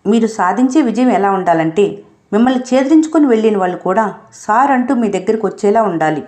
మీరు సాధించే విజయం ఎలా ఉండాలంటే మిమ్మల్ని ఛేదించుకొని వెళ్ళిన వాళ్ళు కూడా సార్ అంటూ మీ దగ్గరికి వచ్చేలా ఉండాలి.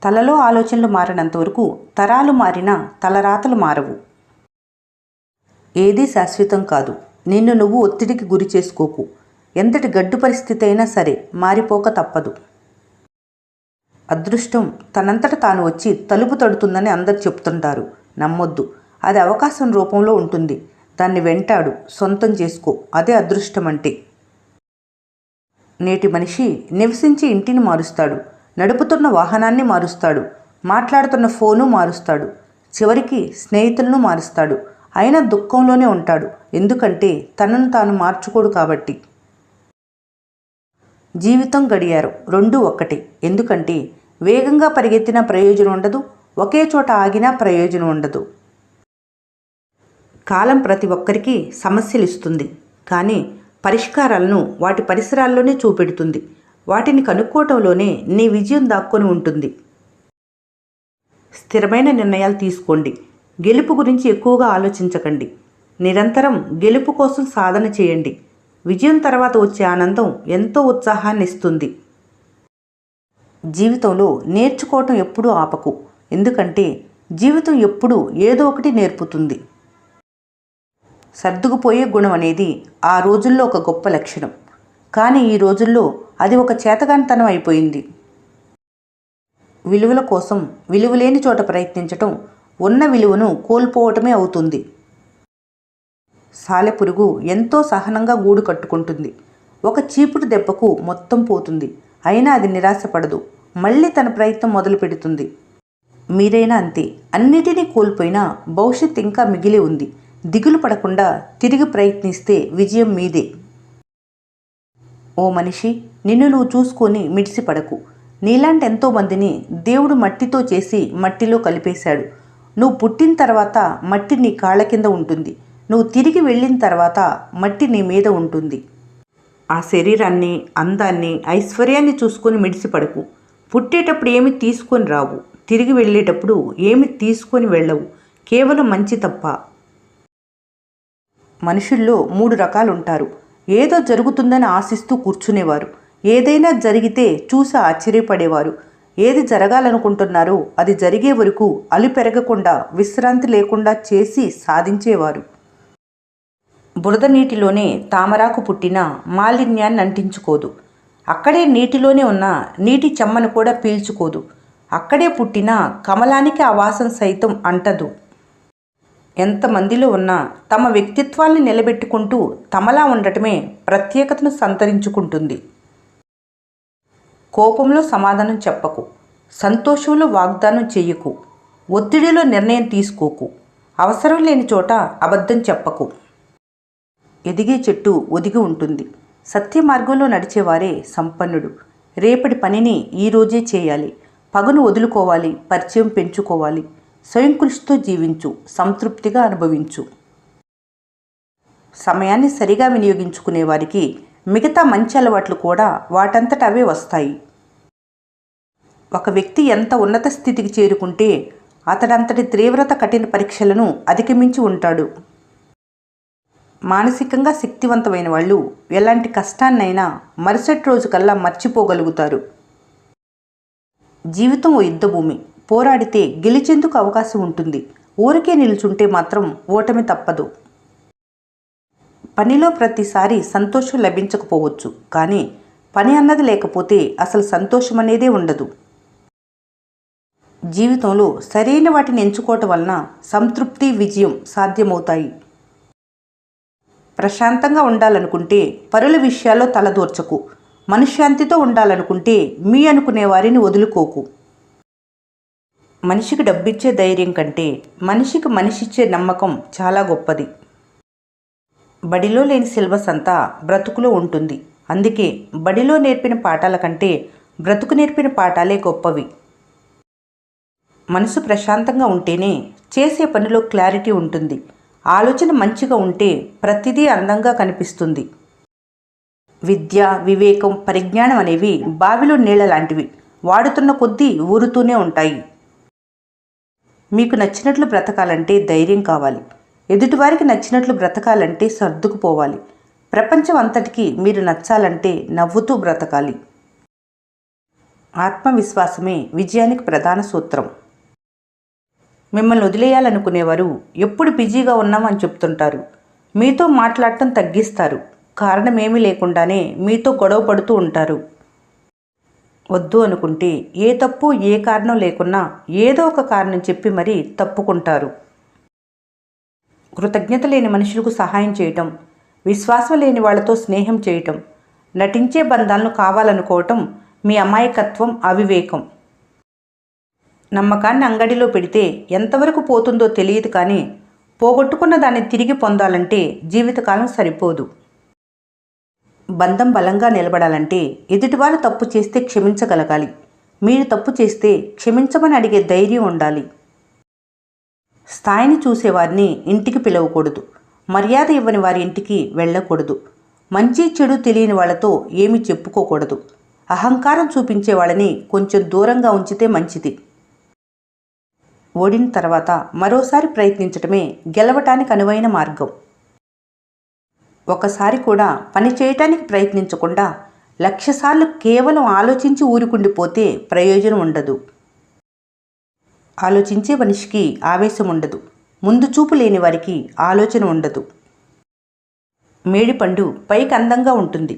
తలలో ఆలోచనలు మారినంతవరకు తరాలు మారినా తలరాతలు మారవు. ఏదీ శాశ్వతం కాదు. నిన్ను నువ్వు ఒత్తిడికి గురి చేసుకోకు. ఎంతటి గడ్డు పరిస్థితి అయినా సరే మారిపోక తప్పదు. అదృష్టం తనంతట తాను వచ్చి తలుపు తడుతుందని అందరు చెప్తుంటారు. నమ్మొద్దు. అది అవకాశం రూపంలో ఉంటుంది. దాన్ని వెంటాడు, సొంతం చేసుకో. అదే అదృష్టం అంటే. నేటి మనిషి నివసించే ఇంటిని మారుస్తాడు, నడుపుతున్న వాహనాన్ని మారుస్తాడు, మాట్లాడుతున్న ఫోను మారుస్తాడు, చివరికి స్నేహితులను మారుస్తాడు. అయినా దుఃఖంలోనే ఉంటాడు. ఎందుకంటే తనను తాను మార్చుకోడు కాబట్టి. జీవితం గడియారం రెండూ ఒక్కటే. ఎందుకంటే వేగంగా పరిగెత్తినా ప్రయోజనం ఉండదు, ఒకే చోట ఆగినా ప్రయోజనం ఉండదు. కాలం ప్రతి ఒక్కరికి సమస్యలు ఇస్తుంది, కానీ పరిష్కారాలను వాటి పరిసరాల్లోనే చూపెడుతుంది. వాటిని కనుక్కోవటంలోనే నీ విజయం దాక్కొని ఉంటుంది. స్థిరమైన నిర్ణయాలు తీసుకోండి. గెలుపు గురించి ఎక్కువగా ఆలోచించకండి. నిరంతరం గెలుపు కోసం సాధన చేయండి. విజయం తర్వాత వచ్చే ఆనందం ఎంతో ఉత్సాహాన్ని ఇస్తుంది. జీవితంలో నేర్చుకోవటం ఎప్పుడూ ఆపకు. ఎందుకంటే జీవితం ఎప్పుడూ ఏదో ఒకటి నేర్పుతుంది. సర్దుకుపోయే గుణం అనేది ఆ రోజుల్లో ఒక గొప్ప లక్షణం. కానీ ఈ రోజుల్లో అది ఒక చేతగానితనం అయిపోయింది. విలువల కోసం విలువలేని చోట ప్రయత్నించటం ఉన్న విలువను కోల్పోవటమే అవుతుంది. సాలెపురుగు ఎంతో సహనంగా గూడు కట్టుకుంటుంది. ఒక చీపుడు దెబ్బకు మొత్తం పోతుంది. అయినా అది నిరాశపడదు. మళ్ళీ తన ప్రయత్నం మొదలు పెడుతుంది. మీరైనా అంతే. అన్నిటినీ కోల్పోయినా భవిష్యత్ ఇంకా మిగిలి ఉంది. దిగులు పడకుండా తిరిగి ప్రయత్నిస్తే విజయం మీదే. ఓ మనిషి, నిన్ను నువ్వు చూసుకొని మిడిసిపడకు. నీలాంటి ఎంతోమందిని దేవుడు మట్టితో చేసి మట్టిలో కలిపేశాడు. నువ్వు పుట్టిన తర్వాత మట్టి నీ కాళ్ళ కింద ఉంటుంది. నువ్వు తిరిగి వెళ్ళిన తర్వాత మట్టి నీ మీద ఉంటుంది. ఆ శరీరాన్ని, అందాన్ని, ఐశ్వర్యాన్ని చూసుకొని మిడిసిపడకు. పుట్టేటప్పుడు ఏమి తీసుకొని రావు, తిరిగి వెళ్ళేటప్పుడు ఏమి తీసుకొని వెళ్ళవు. కేవలం మంచి తప్ప. మనుషుల్లో 3 రకాలు ఉంటారు. ఏదో జరుగుతుందని ఆశిస్తూ కూర్చునేవారు, ఏదైనా జరిగితే చూసి ఆశ్చర్యపడేవారు, ఏది జరగాలనుకుంటున్నారో అది జరిగే వరకు అలుపెరగకుండా విశ్రాంతి లేకుండా చేసి సాధించేవారు. బురద నీటిలోనే తామరాకు పుట్టిన మాలిన్యాన్ని అంటించుకోదు. అక్కడే నీటిలోనే ఉన్న నీటి చెమ్మను కూడా పీల్చుకోదు. అక్కడే పుట్టిన కమలానికి ఆ వాసన సైతం అంటదు. ఎంతమందిలో ఉన్నా తమ వ్యక్తిత్వాల్ని నిలబెట్టుకుంటూ తమలా ఉండటమే ప్రత్యేకతను సంతరించుకుంటుంది. కోపంలో సమాధానం చెప్పకు. సంతోషంలో వాగ్దానం చెయ్యకు. ఒత్తిడిలో నిర్ణయం తీసుకోకు. అవసరం లేని చోట అబద్ధం చెప్పకు. ఎదిగే చెట్టు ఒదిగి ఉంటుంది. సత్య మార్గంలో నడిచేవారే సంపన్నుడు. రేపటి పనిని ఈరోజే చేయాలి. పగను వదులుకోవాలి, పరిచయం పెంచుకోవాలి. స్వయం కృషితో జీవించు, సంతృప్తిగా అనుభవించు. సమయాన్ని సరిగా వినియోగించుకునే వారికి మిగతా మంచి అలవాట్లు కూడా వాటంతట అవే వస్తాయి. ఒక వ్యక్తి ఎంత ఉన్నత స్థితికి చేరుకుంటే అతడంతటి తీవ్రత కఠిన పరీక్షలను అధిగమించి ఉంటాడు. మానసికంగా శక్తివంతమైన వాళ్ళు ఎలాంటి కష్టాన్నైనా మరుసటి రోజు కల్లా మర్చిపోగలుగుతారు. జీవితం ఓ యుద్ధభూమి. పోరాడితే గెలిచేందుకు అవకాశం ఉంటుంది. ఊరికే నిల్చుంటే మాత్రం ఓటమి తప్పదు. పనిలో ప్రతిసారి సంతోషం లభించకపోవచ్చు, కానీ పని అన్నది లేకపోతే అసలు సంతోషం అనేదే ఉండదు. జీవితంలో సరైన వాటిని ఎంచుకోవటం వలన సంతృప్తి, విజయం సాధ్యమవుతాయి. ప్రశాంతంగా ఉండాలనుకుంటే పరుల విషయాల్లో తలదూర్చకు. మనశ్శాంతితో ఉండాలనుకుంటే మీ అనుకునే వారిని వదులుకోకు. మనిషికి డబ్బిచ్చే ధైర్యం కంటే మనిషికి మనిషిచ్చే నమ్మకం చాలా గొప్పది. బడిలో లేని సిలబస్ అంతా బ్రతుకులో ఉంటుంది. అందుకే బడిలో నేర్పిన పాఠాల కంటే బ్రతుకు నేర్పిన పాఠాలే గొప్పవి. మనసు ప్రశాంతంగా ఉంటేనే చేసే పనిలో క్లారిటీ ఉంటుంది. ఆలోచన మంచిగా ఉంటే ప్రతిదీ అందంగా కనిపిస్తుంది. విద్య, వివేకం, పరిజ్ఞానం అనేవి బావిలో నీళ్ల లాంటివి. వాడుతున్న కొద్దీ ఊరుతూనే ఉంటాయి. మీకు నచ్చినట్లు బ్రతకాలంటే ధైర్యం కావాలి. ఎదుటివారికి నచ్చినట్లు బ్రతకాలంటే సర్దుకుపోవాలి. ప్రపంచం అంతటికీ మీరు నచ్చాలంటే నవ్వుతూ బ్రతకాలి. ఆత్మవిశ్వాసమే విజయానికి ప్రధాన సూత్రం. మిమ్మల్ని వదిలేయాలనుకునేవారు ఎప్పుడు బిజీగా ఉన్నామని చెప్తుంటారు. మీతో మాట్లాడటం తగ్గిస్తారు. కారణమేమీ లేకుండానే మీతో గొడవ పడుతూ ఉంటారు. వద్దు అనుకుంటే ఏ తప్పు ఏ కారణం లేకున్నా ఏదో ఒక కారణం చెప్పి మరీ తప్పుకుంటారు. కృతజ్ఞత లేని మనుషులకు సహాయం చేయటం, విశ్వాసం లేని వాళ్లతో స్నేహం చేయటం, నటించే బంధాలను కావాలనుకోవటం మీ అమాయకత్వం, అవివేకం. నమ్మకాన్ని అంగడిలో పెడితే ఎంతవరకు పోతుందో తెలియదు, కానీ పోగొట్టుకున్న దాన్ని తిరిగి పొందాలంటే జీవితకాలం సరిపోదు. బంధం బలంగా నిలబడాలంటే ఎదుటివారు తప్పు చేస్తే క్షమించగలగాలి. మీరు తప్పు చేస్తే క్షమించమని అడిగే ధైర్యం ఉండాలి. స్థాయిని చూసేవారిని ఇంటికి పిలవకూడదు. మర్యాద ఇవ్వని వారి ఇంటికి వెళ్ళకూడదు. మంచి చెడు తెలియని వాళ్ళతో ఏమీ చెప్పుకోకూడదు. అహంకారం చూపించే వాళ్ళని కొంచెం దూరంగా ఉంచితే మంచిది. ఓడిన తర్వాత మరోసారి ప్రయత్నించటమే గెలవటానికి అనువైన మార్గం. ఒకసారి కూడా పని చేయటానికి ప్రయత్నించకుండా 1,00,000 సార్లు కేవలం ఆలోచించి ఊరుకుండిపోతే ప్రయోజనం ఉండదు. ఆలోచించే మనిషికి ఆవేశం ఉండదు. ముందు చూపు లేని వారికి ఆలోచన ఉండదు. మేడిపండు పైకి అందంగా ఉంటుంది,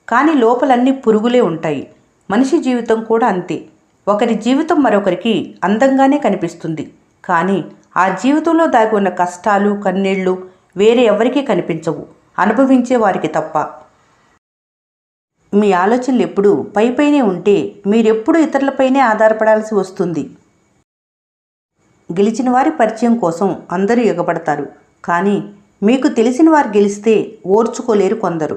కానీ లోపలన్నీ పురుగులే ఉంటాయి. మనిషి జీవితం కూడా అంతే. ఒకరి జీవితం మరొకరికి అందంగానే కనిపిస్తుంది, కానీ ఆ జీవితంలో దాగి ఉన్న కష్టాలు, కన్నీళ్లు వేరే ఎవరికీ కనిపించవు, అనుభవించే వారికి తప్ప. మీ ఆలోచనలు ఎప్పుడూ పైపైనే ఉంటే మీరెప్పుడూ ఇతరులపైనే ఆధారపడాల్సి వస్తుంది. గెలిచిన వారి పరిచయం కోసం అందరూ ఎగబడతారు, కానీ మీకు తెలిసిన వారు గెలిస్తే ఓర్చుకోలేరు కొందరు.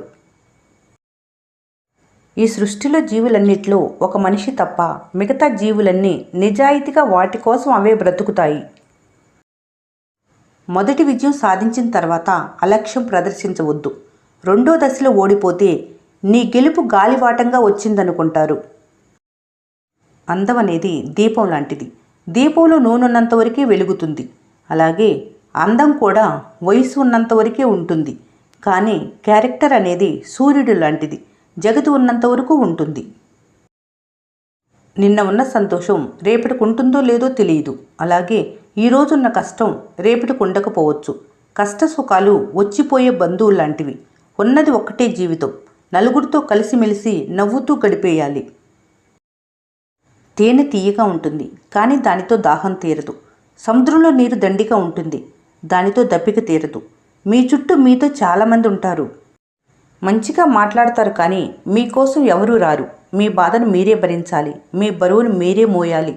ఈ సృష్టిలో జీవులన్నిట్లో ఒక మనిషి తప్ప మిగతా జీవులన్నీ నిజాయితీగా వాటి కోసం అవే బ్రతుకుతాయి. మొదటి విజయం సాధించిన తర్వాత అలక్ష్యం ప్రదర్శించవద్దు. రెండో దశలో ఓడిపోతే నీ గెలుపు గాలివాటంగా వచ్చిందనుకుంటారు. అందం అనేది దీపం లాంటిది. దీపంలో నూనెన్నంతవరకే వెలుగుతుంది. అలాగే అందం కూడా వయసు ఉన్నంతవరకే ఉంటుంది, కానీ క్యారెక్టర్ అనేది సూర్యుడు లాంటిది, జగతి ఉన్నంతవరకు ఉంటుంది. నిన్న ఉన్న సంతోషం రేపటికి ఉంటుందో లేదో తెలియదు. అలాగే ఈరోజున్న కష్టం రేపటికి ఉండకపోవచ్చు. కష్ట సుఖాలు వచ్చిపోయే బంధువులు లాంటివి. ఉన్నది ఒక్కటే జీవితం. నలుగురితో కలిసిమెలిసి నవ్వుతూ గడిపేయాలి. తేనె తీయగా ఉంటుంది, కానీ దానితో దాహం తీరదు. సముద్రంలో నీరు దండిగా ఉంటుంది, దానితో దప్పిక తీరదు. మీ చుట్టూ మీతో చాలామంది ఉంటారు. మంచిగా మాట్లాడతారు, కానీ మీకోసం ఎవరూ రారు. మీ బాధను మీరే భరించాలి. మీ బరువును మీరే మోయాలి.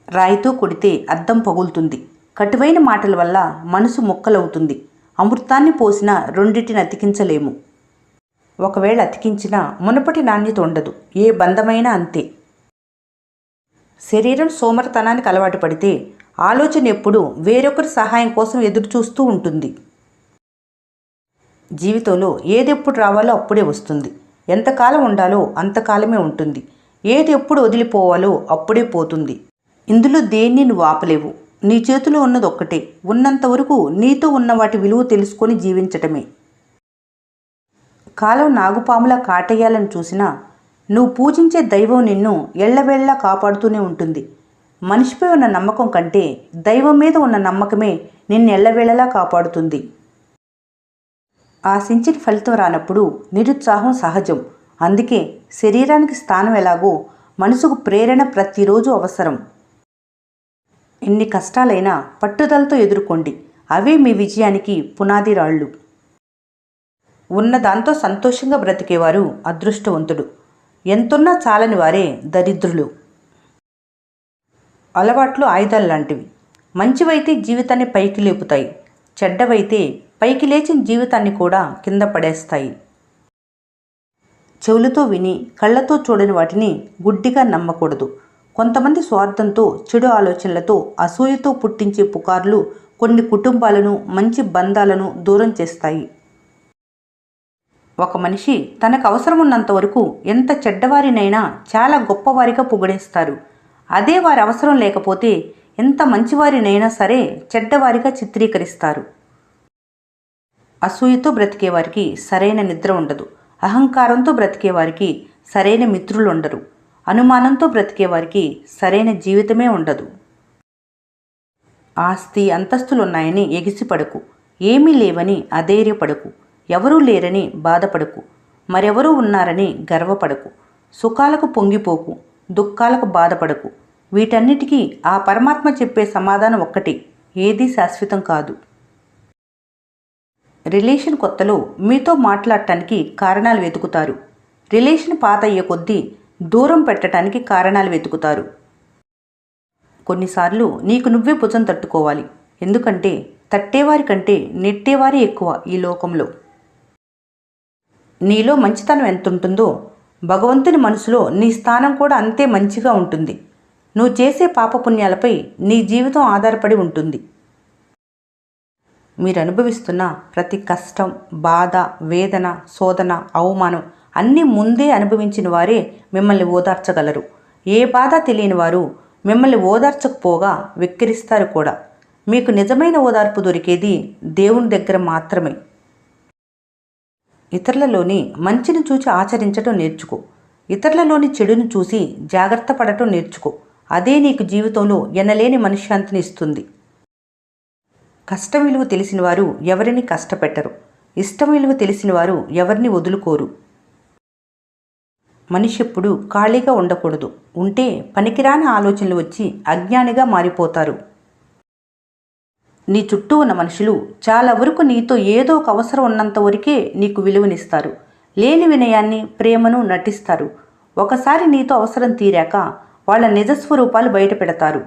రాయితో కొడితే అద్దం పగులుతుంది. కటువైన మాటల వల్ల మనసు ముక్కలవుతుంది. అమృతాన్ని పోసినా రెండింటిని అతికించలేము. ఒకవేళ అతికించినా మునుపటి నాణ్యత ఉండదు. ఏ బంధమైనా అంతే. శరీరం సోమరతనానికి అలవాటు పడితే ఆలోచన ఎప్పుడూ వేరొకరి సహాయం కోసం ఎదురుచూస్తూ ఉంటుంది. జీవితంలో ఏదెప్పుడు రావాలో అప్పుడే వస్తుంది. ఎంతకాలం ఉండాలో అంతకాలమే ఉంటుంది. ఏది ఎప్పుడు వదిలిపోవాలో అప్పుడే పోతుంది. ఇందులో దేన్ని నువ్వు ఆపలేవు. నీ చేతిలో ఉన్నది ఒక్కటే. ఉన్నంతవరకు నీతో ఉన్న వాటి విలువ తెలుసుకొని జీవించటమే. కాలం నాగుపాములా కాటేయాలని చూసినా నువ్వు పూజించే దైవం నిన్ను ఎళ్లవేళ్లా కాపాడుతూనే ఉంటుంది. మనిషిపై ఉన్న నమ్మకం కంటే దైవం మీద ఉన్న నమ్మకమే నిన్ను ఎళ్లవేళలా కాపాడుతుంది. ఆశించిన ఫలితం రానప్పుడు నిరుత్సాహం సహజం. అందుకే శరీరానికి స్థానం ఎలాగో మనసుకు ప్రేరణ ప్రతిరోజు అవసరం. ఎన్ని కష్టాలైనా పట్టుదలతో ఎదుర్కోండి. అవే మీ విజయానికి పునాది రాళ్ళు. ఉన్నదాంతో సంతోషంగా బ్రతికేవారు అదృష్టవంతుడు. ఎంతున్నా చాలని వారే దరిద్రులు. అలవాట్లు ఆయుధాలు లాంటివి. మంచివైతే జీవితాన్ని పైకి లేపుతాయి. చెడ్డవైతే పైకి లేచిన జీవితాన్ని కూడా కింద పడేస్తాయి. చెవులతో విని కళ్ళతో చూడని వాటిని గుడ్డిగా నమ్మకూడదు. కొంతమంది స్వార్థంతో, చెడు ఆలోచనలతో, అసూయతో పుట్టించే పుకార్లు కొన్ని కుటుంబాలను, మంచి బంధాలను దూరం చేస్తాయి. ఒక మనిషి తనకు అవసరం ఉన్నంత వరకు ఎంత చెడ్డవారినైనా చాలా గొప్పవారిగా పొగిడేస్తారు. అదే వారి అవసరం లేకపోతే ఎంత మంచివారినైనా సరే చెడ్డవారిగా చిత్రీకరిస్తారు. అసూయతో బ్రతికేవారికి సరైన నిద్ర ఉండదు. అహంకారంతో బ్రతికేవారికి సరైన మిత్రులు ఉండరు. అనుమానంతో బ్రతికేవారికి సరైన జీవితమే ఉండదు. ఆస్తి అంతస్తులున్నాయని ఎగిసిపడకు. ఏమీ లేవని అధైర్యపడకు. ఎవరూ లేరని బాధపడకు. మరెవరూ ఉన్నారని గర్వపడకు. సుఖాలకు పొంగిపోకు. దుఃఖాలకు బాధపడకు. వీటన్నిటికీ ఆ పరమాత్మ చెప్పే సమాధానం ఒక్కటి: ఏదీ శాశ్వతం కాదు. రిలేషన్ కొత్తలో మీతో మాట్లాడటానికి కారణాలు వెతుకుతారు. రిలేషన్ పాత అయ్యే కొద్దీ దూరం పెట్టడానికి కారణాలు వెతుకుతారు. కొన్నిసార్లు నీకు నువ్వే భుజం తట్టుకోవాలి. ఎందుకంటే తట్టేవారి కంటే నెట్టేవారే ఎక్కువ ఈ లోకంలో. నీలో మంచితనం ఎంతుంటుందో భగవంతుని మనసులో నీ స్థానం కూడా అంతే మంచిగా ఉంటుంది. నువ్వు చేసే పాపపుణ్యాలపై నీ జీవితం ఆధారపడి ఉంటుంది. మీరు అనుభవిస్తున్న ప్రతి కష్టం, బాధ, వేదన, శోధన, అవమానం అన్నీ ముందే అనుభవించిన వారే మిమ్మల్ని ఓదార్చగలరు. ఏ బాధ తెలియని వారు మిమ్మల్ని ఓదార్చకపోగా వెక్కిరిస్తారు కూడా. మీకు నిజమైన ఓదార్పు దొరికేది దేవుని దగ్గర మాత్రమే. ఇతరులలోని మంచిని చూసి ఆచరించడం నేర్చుకో. ఇతరులలోని చెడును చూసి జాగ్రత్త పడటం నేర్చుకో. అదే నీకు జీవితంలో ఎనలేని మనశ్శాంతిని ఇస్తుంది. కష్టం విలువ తెలిసిన వారు ఎవరిని కష్టపెట్టరు. ఇష్టం విలువ తెలిసిన వారు ఎవరిని వదులుకోరు. మనిషి ఎప్పుడు ఖాళీగా ఉండకూడదు. ఉంటే పనికిరాని ఆలోచనలు వచ్చి అజ్ఞానిగా మారిపోతారు. నీ చుట్టూ ఉన్న మనుషులు చాలా వరకు నీతో ఏదో ఒక అవసరం ఉన్నంత వరకే నీకు విలువనిస్తారు. లేని వినయాన్ని, ప్రేమను నటిస్తారు. ఒకసారి నీతో అవసరం తీరాక వాళ్ళ నిజస్వరూపాలు బయట పెడతారు.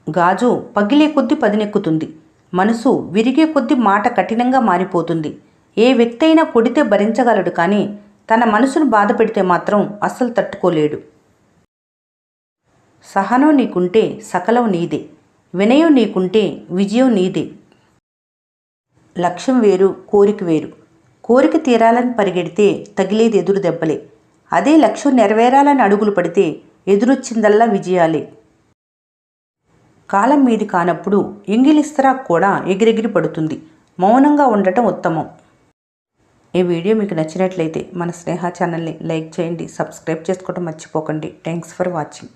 గాజు పగిలే కొద్దీ పదునెక్కుతుంది. మనసు విరిగే కొద్దీ మాట కఠినంగా మారిపోతుంది. ఏ వ్యక్తి అయినా కొడితే భరించగలడు, కానీ తన మనసును బాధ పెడితే మాత్రం అస్సలు తట్టుకోలేడు. సహనం నీకుంటే సకలం నీదే. వినయం నీకుంటే విజయం నీదే. లక్ష్యం వేరు, కోరిక వేరు. కోరిక తీరాలని పరిగెడితే తగిలేది ఎదురు దెబ్బలే. అదే లక్ష్యం నెరవేరాలని అడుగులు పడితే ఎదురొచ్చిందల్లా విజయాలే. కాలం మీది కానప్పుడు ఎంగిలిస్తరా కూడా ఎగిరెగిరి పడుతుంది. మౌనంగా ఉండటం ఉత్తమం. ఈ వీడియో మీకు నచ్చినట్లయితే మన స్నేహ ఛానల్ని లైక్ చేయండి, సబ్స్క్రైబ్ చేసుకోవడం మర్చిపోకండి. Thanks for watching.